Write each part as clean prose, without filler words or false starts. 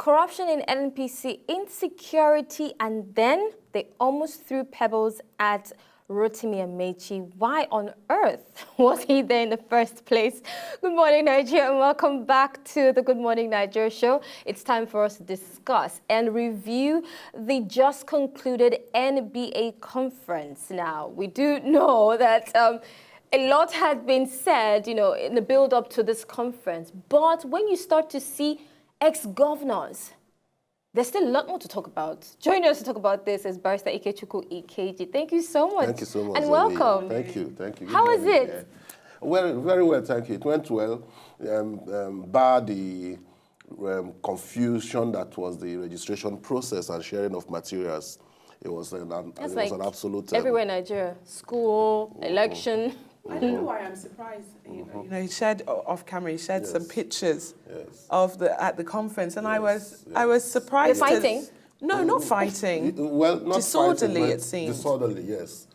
corruption in NNPC, insecurity, and then they almost threw pebbles at Rotimi Amechi. Why on earth was he there in the first place? Good morning, Nigeria, and welcome back to the Good Morning Nigeria show. It's time for us to discuss and review the just concluded NBA conference. Now, we do know that a lot had been said, in the build-up to this conference, but when you start to see ex-governors, there's still a lot more to talk about. Joining us to talk about this is Barrister Ikechukwu Ikeji. Thank you so much. Thank you so much. And welcome. Thank you. How was it? Well, very well, thank you. It went well. Bar the confusion that was the registration process and sharing of materials. It was an absolute... everywhere in Nigeria. School, election. I don't know why I'm surprised. He shared off camera. He shared some pictures of at the conference, and I was surprised. You're fighting? No, not fighting. Well, not disorderly. Fighting, it seems disorderly. Yes.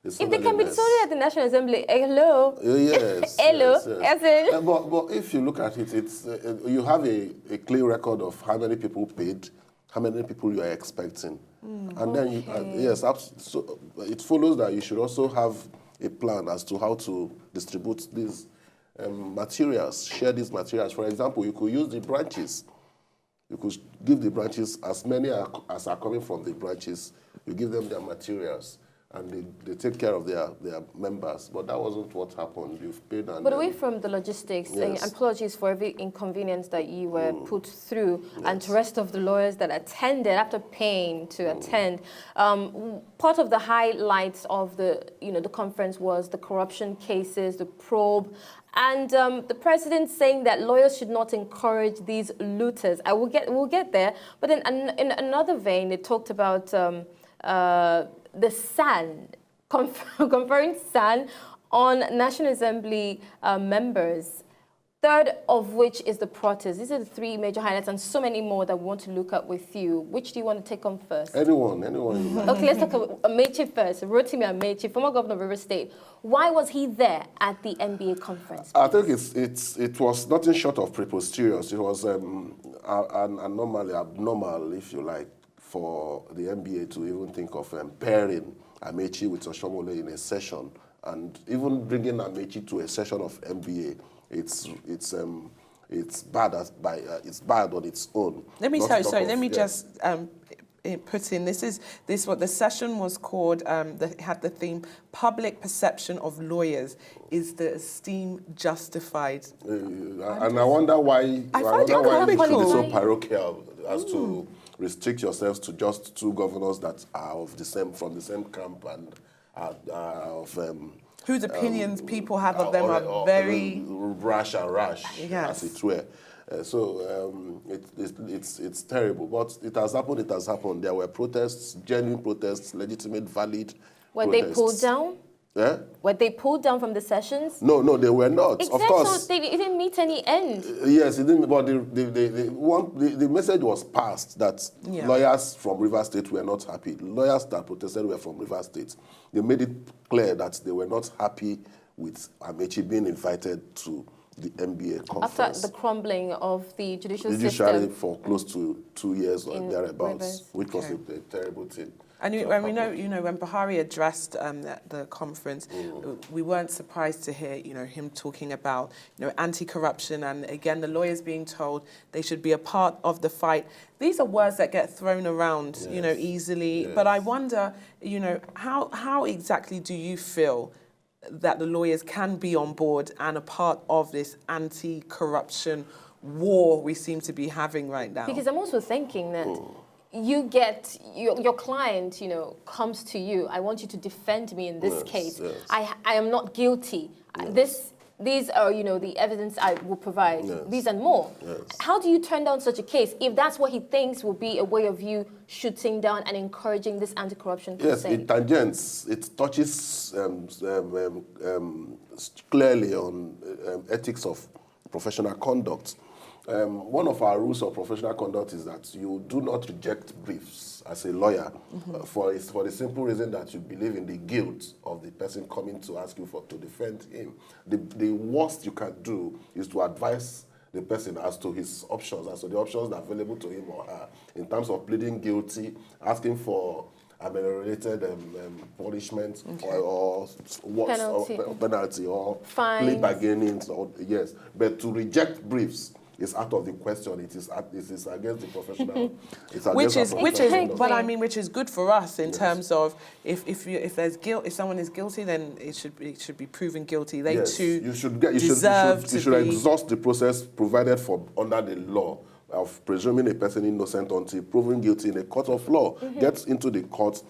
If they can be disorderly at the National Assembly, hello. Yes. Hello. Yes. But if you look at it, it's you have a clear record of how many people paid, how many people you are expecting, and then so it follows that you should also have a plan as to how to distribute these materials, share these materials. For example, you could use the branches. You could give the branches, as many as are coming from the branches, you give them their materials, and they take care of their members. But that wasn't what happened. You've paid and... But away from the logistics, and apologies for every inconvenience that you were put through, and to the rest of the lawyers that attended, after paying to attend, part of the highlights of the conference was the corruption cases, the probe, and the president saying that lawyers should not encourage these looters. We'll get there. But in another vein, they talked about the SAN, conferring SAN on National Assembly members, third of which is the protest. These are the three major highlights and so many more that we want to look at with you. Which do you want to take on first? Anyone. Okay, let's talk about Amechi first. Rotimi Amechi, former governor of River State. Why was he there at the NBA conference? I think it was nothing short of preposterous. It was abnormal, if you like, for the NBA to even think of pairing Amechi with Oshomole in a session, and even bringing Amechi to a session of NBA. It's bad on its own. Let me just put in this what the session was called. That had the theme "Public Perception of Lawyers: Is the Esteem Justified?" And I wonder why. I find it should be so parochial as to restrict yourselves to just two governors that are from the same camp and are of whose opinions people have of them are very rash, as it were. It's terrible, but it has happened. It has happened. There were protests, genuine protests, legitimate, valid. Were they pulled down? Yeah? Were they pulled down from the sessions? No, they were not. Exactly. Of course, so it didn't meet any end. Yes, it didn't. But the message was passed that lawyers from River State were not happy. Lawyers that protested were from River State. They made it clear that they were not happy with Amechi being invited to the NBA conference. After the crumbling of the judiciary system for close to 2 years or thereabouts, which was a terrible thing. And we know, when Buhari addressed the conference, we weren't surprised to hear, him talking about, anti-corruption, and again, the lawyers being told they should be a part of the fight. These are words that get thrown around, easily. Yes. But I wonder, how exactly do you feel that the lawyers can be on board and a part of this anti-corruption war we seem to be having right now? Because I'm also thinking that you get your client, comes to you. I want you to defend me in this case. Yes. I am not guilty. Yes. These are, the evidence I will provide. Yes. These and more. Yes. How do you turn down such a case if that's what he thinks will be a way of you shooting down and encouraging this anti-corruption crusade? Yes, it touches clearly on ethics of professional conduct. One of our rules of professional conduct is that you do not reject briefs as a lawyer for the simple reason that you believe in the guilt of the person coming to ask you to defend him. The worst you can do is to advise the person as to his options, as to the options that are available to him or her in terms of pleading guilty, asking for ameliorated punishment or penalty or plea bargainings or yes, but to reject briefs is out of the question. It is against the professional. Which is good for us in terms of if there's guilt, if someone is guilty, then it should be proven guilty. They too you should exhaust the process provided for under the law of presuming a person innocent until proven guilty in a court of law. Gets into the court,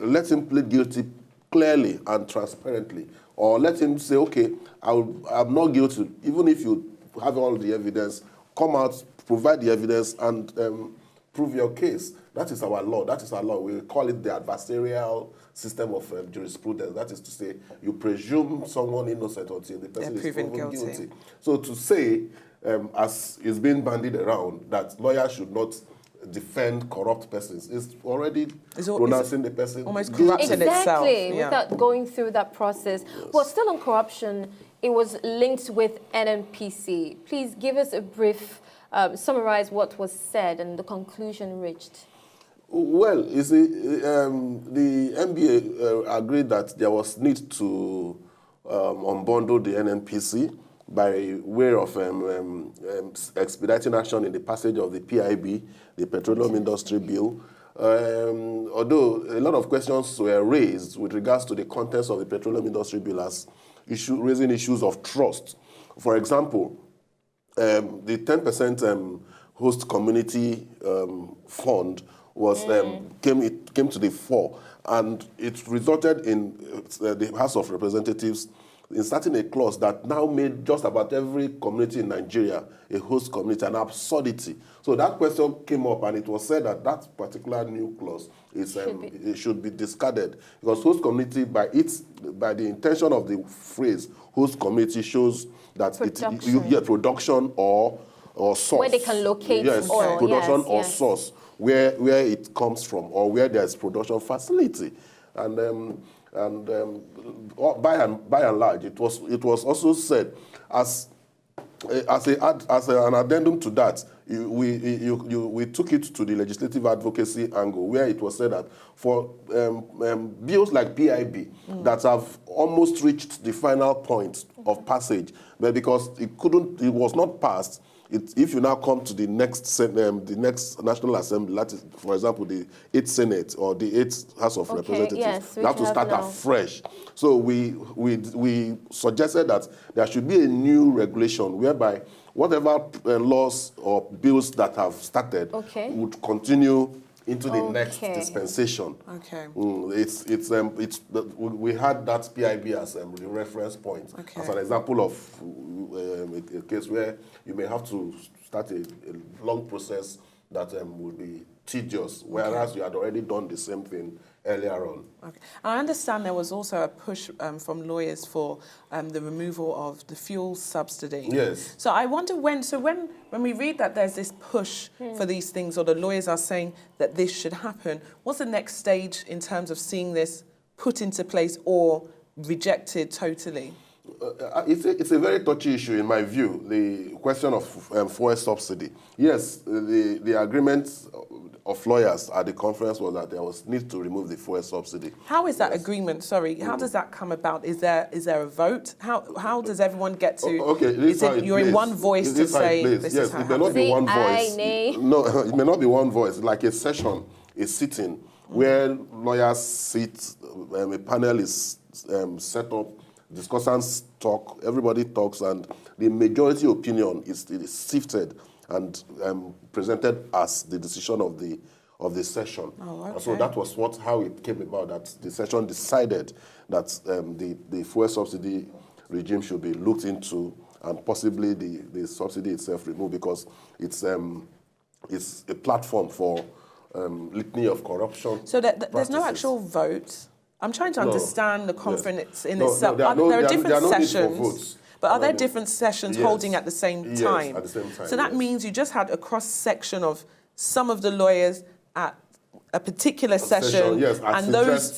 let him plead guilty clearly and transparently, or let him say, okay, I'm not guilty, even if you have all the evidence. Come out, provide the evidence, and prove your case. That is our law. That is our law. We call it the adversarial system of jurisprudence. That is to say, you presume someone innocent until the person is proven guilty. So to say, as is being bandied around, that lawyers should not defend corrupt persons is already pronouncing the person almost corrupting itself. Exactly, without going through that process. Yes. Well, still on corruption, it was linked with NNPC. Please give us a brief, summarize what was said and the conclusion reached. Well, you see, the NBA agreed that there was need to unbundle the NNPC by way of expediting action in the passage of the PIB, the Petroleum Industry Bill. Although a lot of questions were raised with regards to the contents of the Petroleum Industry Bill as raising issues of trust. For example, the 10% host community fund was came to the fore, and it resulted in the House of Representatives inserting a clause that now made just about every community in Nigeria a host community, an absurdity. So that question came up, and it was said that that particular new clause is it should be discarded, because host community, by the intention of the phrase host community, shows that production or source, where they can locate oil, production or source, where it comes from, or where there's production facility, and by and large, it was also said as an addendum to that. We took it to the legislative advocacy angle, where it was said that for bills like PIB that have almost reached the final point of passage, but because it was not passed. If you now come to the next National Assembly, that is, for example, the 8th Senate or the 8th House of Representatives, you have to start afresh. So we suggested that there should be a new regulation whereby whatever laws or bills that have started would continue into the next dispensation. We had that PIB as the reference point, as an example of a case where you may have to start a long process that would be tedious, whereas you had already done the same thing earlier on. I understand there was also a push from lawyers for the removal of the fuel subsidy. Yes. So I wonder when we read that there's this push for these things, or the lawyers are saying that this should happen, what's the next stage in terms of seeing this put into place or rejected totally? It's a very touchy issue in my view, the question of fuel subsidy. Yes, the agreement of lawyers at the conference was that there was need to remove the fuel subsidy. How is that agreement? Sorry, how does that come about? Is there a vote? How does everyone get to? You're in one voice to say this is how it may not be one voice. No, it may not be one voice. Like a session, a sitting where lawyers sit, a panel is set up. Discussants talk, everybody talks, and the majority opinion is sifted and presented as the decision of the session. So that was how it came about, that the session decided that the fuel subsidy regime should be looked into, and possibly the subsidy itself removed, because it's a platform for litany of corruption. So there's no actual vote. I'm trying to understand the conference in itself. There are different sessions, but are there different sessions holding at the same time? Yes, at the same time. So that means you just had a cross-section of some of the lawyers at a particular session, yes,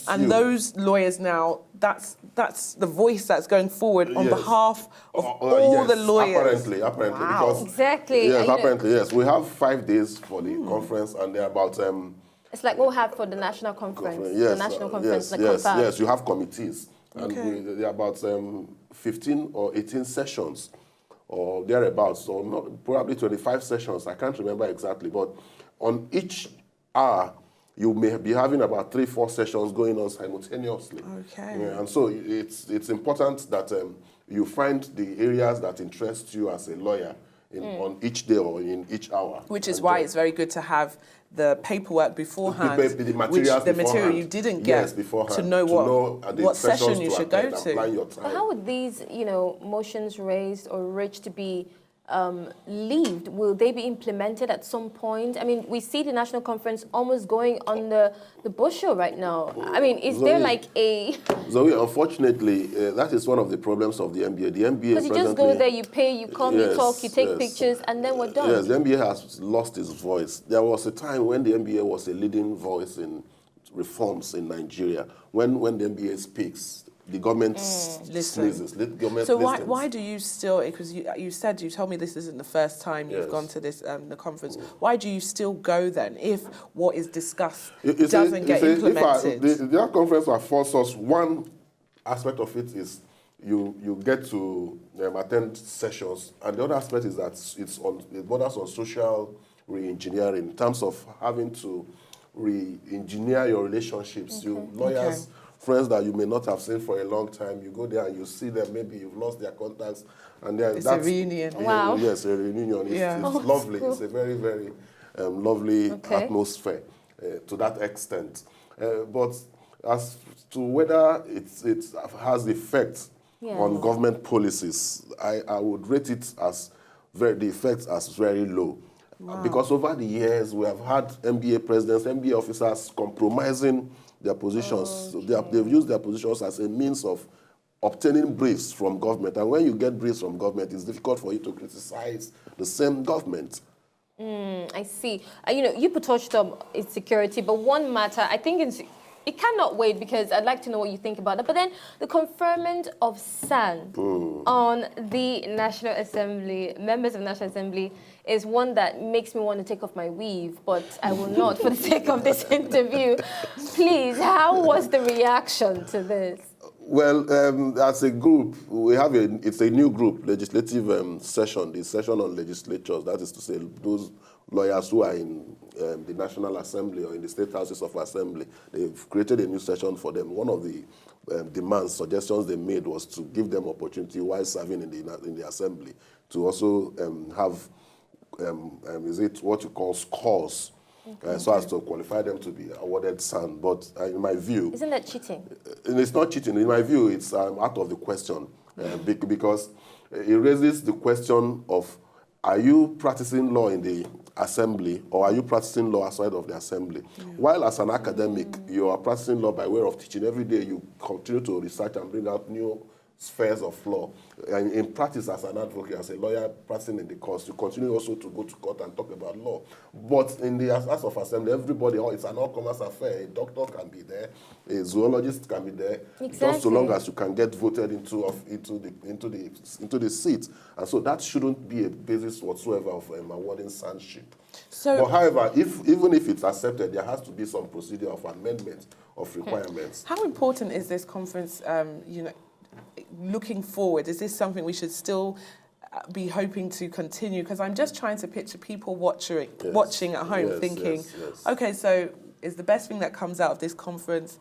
and those lawyers now, that's the voice that's going forward on behalf of all the lawyers. Apparently, wow. because Exactly. yes, apparently, yes, we have 5 days for the conference, and they're about. It's like what we have for the national conference. Yes, the national conference, yes. You have committees, and Okay. there are about 15 or 18 sessions, or thereabouts, or not, probably 25 sessions. I can't remember exactly, but on each hour, you may be having about 3-4 sessions going on simultaneously. Okay. Yeah, and so it's important that you find the areas that interest you as a lawyer on each day or in each hour. Which is why it's very good to have the paperwork beforehand, the materials the material you didn't get, to know what session you should go to. But how would these, motions raised or reached be leaved? Will they be implemented at some point? I mean, we see the national conference almost going on the bushel right now. I mean, is there like a... Zoe, unfortunately, that is one of the problems of the NBA. The NBA Because you just go there, you pay, you come, you talk, you take pictures, and then we're done. Yes, the NBA has lost its voice. There was a time when the NBA was a leading voice in reforms in Nigeria. When the NBA speaks, the government sneezes. So why do you still, because you told me this isn't the first time you've gone to this the conference, why do you still go then if what is discussed doesn't get implemented? The conference will force us. One aspect of it is you get to attend sessions, and the other aspect is that it borders on social re-engineering in terms of having to re-engineer your relationships. Lawyers, friends that you may not have seen for a long time, you go there and you see them, maybe you've lost their contacts, and then it's a reunion. Wow. Yes, a reunion. It's lovely. Cool. It's a very, very lovely atmosphere to that extent. But as to whether it has effect on government policies, I would rate it as the effects as very low. Wow. Because over the years, we have had MBA presidents, MBA officers compromising their positions. Okay. They've used their positions as a means of obtaining briefs from government. And when you get briefs from government, it's difficult for you to criticize the same government. I see. You touched on insecurity, but one matter, I think it cannot wait because I'd like to know what you think about it. But then the conferment of SAN on the National Assembly, members of the National Assembly, is one that makes me want to take off my weave, but I will not for the sake of this interview. Please, how was the reaction to this? Well, as a group, it's a new group, legislative session, the session on legislatures, that is to say, those lawyers who are in the National Assembly or in the State Houses of Assembly. They've created a new session for them. One of the suggestions they made was to give them opportunity while serving in the Assembly to also have, is it what you call scores, so as to qualify them to be awarded SAN. But in my view... Isn't that cheating? It's not cheating. In my view, it's out of the question because it raises the question of, are you practicing law in the Assembly or are you practicing law outside of the Assembly? While as an academic, you are practicing law by way of teaching. Every day you continue to research and bring out new spheres of law. And in practice, as an advocate, as a lawyer practicing in the courts, you continue also to go to court and talk about law. But in the House of Assembly, everybody, it's an all-commerce affair. A doctor can be there, a zoologist can be there, just so long as you can get voted into the seat. And so that shouldn't be a basis whatsoever of awarding sanship. But however, even if it's accepted, there has to be some procedure of amendment of requirements. How important is this conference, looking forward? Is this something we should still be hoping to continue? Because I'm just trying to picture people watching at home thinking, okay, so is the best thing that comes out of this conference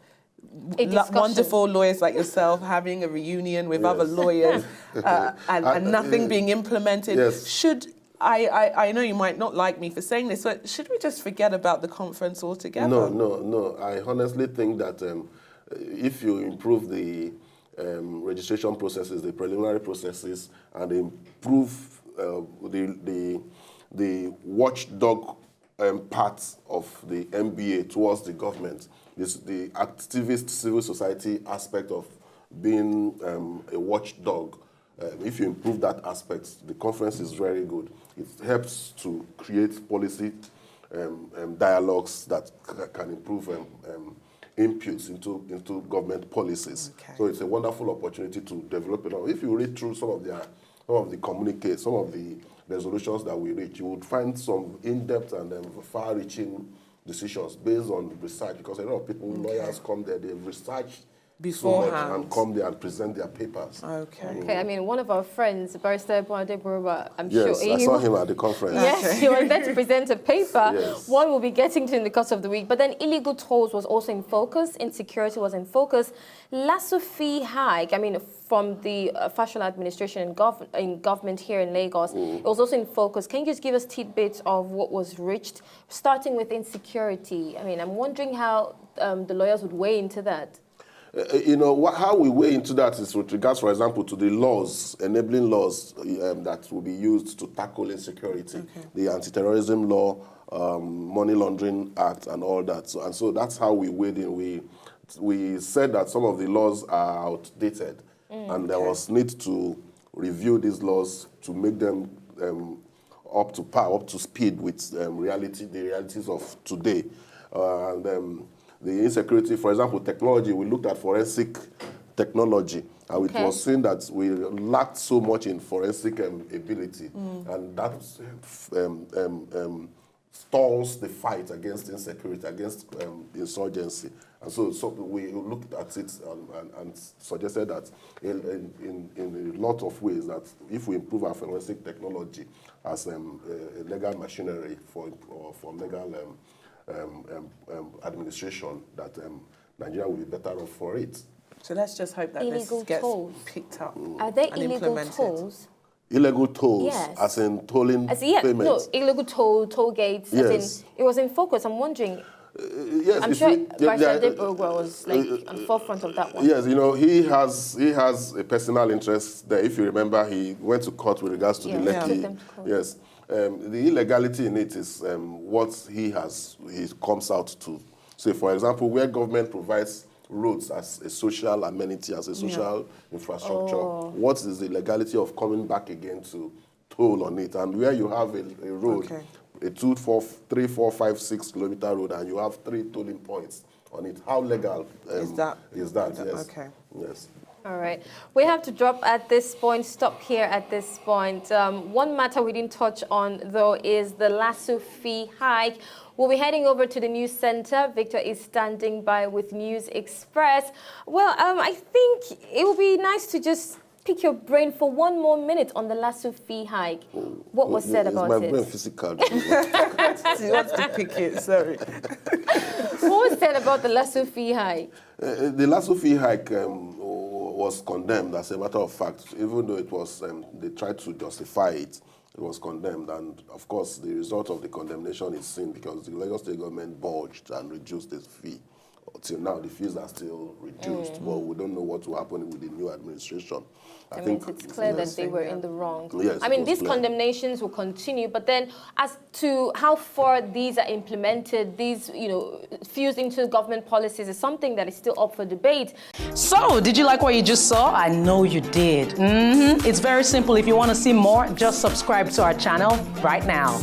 wonderful lawyers like yourself having a reunion with other lawyers and nothing being implemented? Should I know you might not like me for saying this, but should we just forget about the conference altogether? No. I honestly think that if you improve the registration processes, the preliminary processes, and improve the watchdog part of the MBA towards the government, the activist civil society aspect of being a watchdog. If you improve that aspect, the conference is very good. It helps to create policy dialogues that can improve inputs into government policies. Okay. So it's a wonderful opportunity to develop it. If you read through some of the communiques, some of the resolutions that we reach, you would find some in-depth and far-reaching decisions based on research, because a lot of people, lawyers come there, they've researched beforehand so much and come there and present their papers. Okay. Okay, I mean, one of our friends, Barrister Ikechukwu, I'm Yes, sure I saw him at the conference. Yes, he was there to present a paper. Yes. One we'll be getting to in the course of the week. But then illegal tolls was also in focus. Insecurity was in focus. Lasso fee hike, I mean, from the Fashola administration in government here in Lagos, it was also in focus. Can you just give us tidbits of what was reached, starting with insecurity? I mean, I'm wondering how the lawyers would weigh into that. How we weigh into that is with regards, for example, to the laws, enabling laws that will be used to tackle insecurity, the anti-terrorism law, money laundering act, and all that. So that's how we weighed in. We said that some of the laws are outdated, and there was need to review these laws to make them up to par, up to speed with the realities of today. The insecurity, for example, technology, we looked at forensic technology, and it was seen that we lacked so much in forensic ability, and that stalls the fight against insecurity, against insurgency. And so we looked at it and suggested that in a lot of ways that if we improve our forensic technology as a legal machinery for legal administration, that Nigeria will be better off for it. So let's just hope that Illegal this gets tolls. picked up. Are there and illegal implemented. tolls? Illegal tolls, Yes. as in tolling payments. No, illegal toll gates. Yes. As in, it was in focus. I'm wondering. Yes, I'm sure Barrister Ikechukwu was on the forefront of that one. Yes, he has a personal interest there. If you remember, he went to court with regards to the Lekki. Took them to court. Yes, the illegality in it is what he comes out to say. For example, where government provides roads as a social amenity, as a social infrastructure, what is the legality of coming back again to toll on it? And where you have a road, a 2, 4, 3, 4, 5, 6 kilometer road, and you have 3 tolling points on it, how legal is that? Yes. Okay. Yes. All right. We have to drop at this point, stop here at this point. One matter we didn't touch on, though, is the lasso fee hike. We'll be heading over to the news center. Victor is standing by with News Express. Well, I think it would be nice to just pick your brain for 1 more minute on the lasso fee hike. What was said about my it? brain physical? He wants to pick it, sorry. What was said about the lasso fee hike? The lasso fee hike was condemned, as a matter of fact, even though it was, they tried to justify it. It was condemned, and of course, the result of the condemnation is seen because the Lagos State government bulged and reduced its fee. Till now, the fees are still reduced, but we don't know what will happen with the new administration. I mean, it's clear that they were in the wrong. Yes, I mean, these condemnations will continue, but then as to how far these are implemented, these, fused into government policies is something that is still up for debate. So, did you like what you just saw? I know you did. It's very simple. If you want to see more, just subscribe to our channel right now.